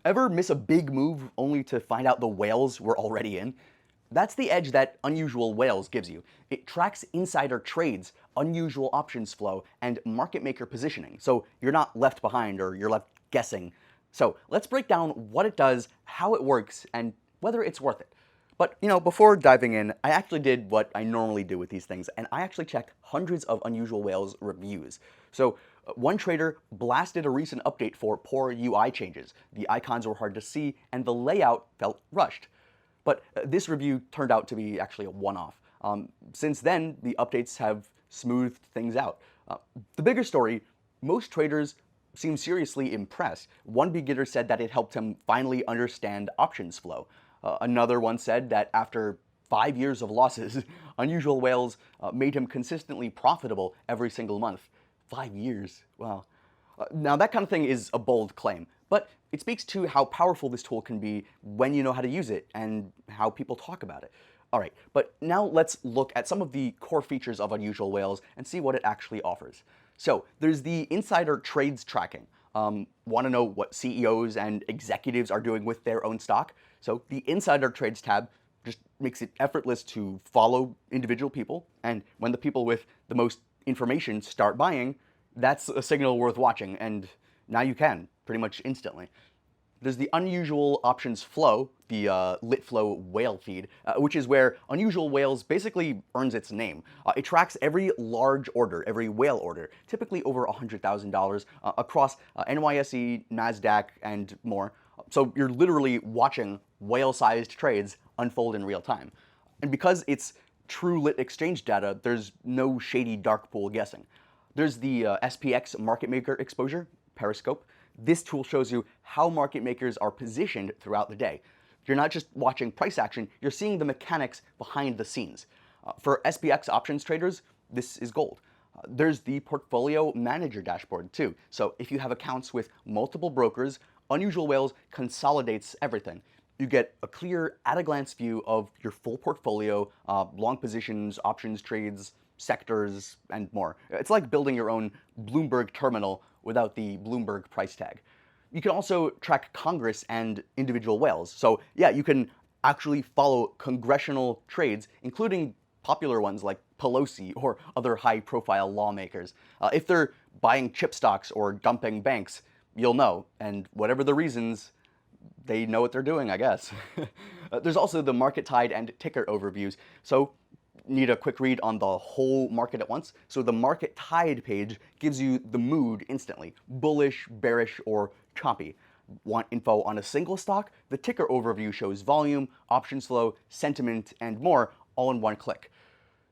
Ever miss a big move only to find out the whales were already in? That's the edge that Unusual Whales gives you. It tracks insider trades, unusual options flow, and market maker positioning, so you're not left behind or you're left guessing. So let's break down what it does, how it works, and whether it's worth it. But, before diving in, I actually did what I normally do with these things, and I actually checked hundreds of Unusual Whales reviews. So one trader blasted a recent update for poor UI changes. The icons were hard to see, and the layout felt rushed. But this review turned out to be actually a one-off. Since then, the updates have smoothed things out. The bigger story, most traders seem seriously impressed. One beginner said that it helped him finally understand options flow. Another one said that after 5 years of losses, Unusual Whales made him consistently profitable every single month. 5 years, wow. Now that kind of thing is a bold claim, but it speaks to how powerful this tool can be when you know how to use it and how people talk about it. Alright, but now let's look at some of the core features of Unusual Whales and see what it actually offers. So there's the insider trades tracking. Want to know what CEOs and executives are doing with their own stock? So the Insider Trades tab just makes it effortless to follow individual people, and when the people with the most information start buying, that's a signal worth watching, and now you can, pretty much instantly. There's the Unusual Options Flow, the LitFlow whale feed, which is where Unusual Whales basically earns its name. It tracks every large order, every whale order, typically over $100,000, across NYSE, NASDAQ, and more. So you're literally watching whale-sized trades unfold in real time. And because it's true lit exchange data, there's no shady dark pool guessing. There's the SPX market maker exposure, Periscope. This tool shows you how market makers are positioned throughout the day. You're not just watching price action, you're seeing the mechanics behind the scenes. For SPX options traders, this is gold. There's the portfolio manager dashboard too. So if you have accounts with multiple brokers, Unusual Whales consolidates everything. You get a clear, at-a-glance view of your full portfolio, long positions, options trades, sectors, and more. It's like building your own Bloomberg terminal without the Bloomberg price tag. You can also track Congress and individual whales. So yeah, you can actually follow congressional trades, including popular ones like Pelosi or other high-profile lawmakers. If they're buying chip stocks or dumping banks, you'll know, and whatever the reasons, they know what they're doing, I guess. There's also the market tide and ticker overviews. So need a quick read on the whole market at once. So the market tide page gives you the mood instantly, bullish, bearish, or choppy. Want info on a single stock? The ticker overview shows volume, options flow, sentiment, and more, all in one click.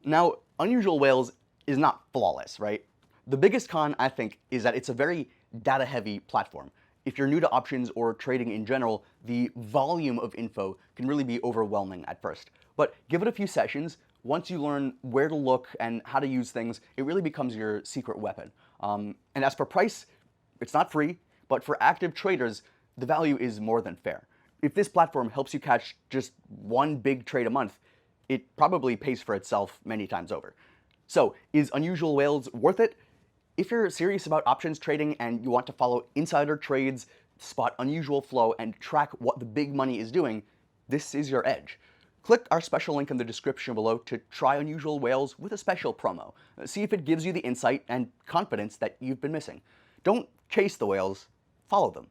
Now, Unusual Whales is not flawless, right? The biggest con, I think, is that it's a very data-heavy platform. If you're new to options or trading in general, the volume of info can really be overwhelming at first. But give it a few sessions. Once you learn where to look and how to use things, it really becomes your secret weapon. And as for price, it's not free, but for active traders, the value is more than fair. If this platform helps you catch just one big trade a month, it probably pays for itself many times over. So, is Unusual Whales worth it? If you're serious about options trading and you want to follow insider trades, spot unusual flow, and track what the big money is doing, this is your edge. Click our special link in the description below to try Unusual Whales with a special promo. See if it gives you the insight and confidence that you've been missing. Don't chase the whales, follow them.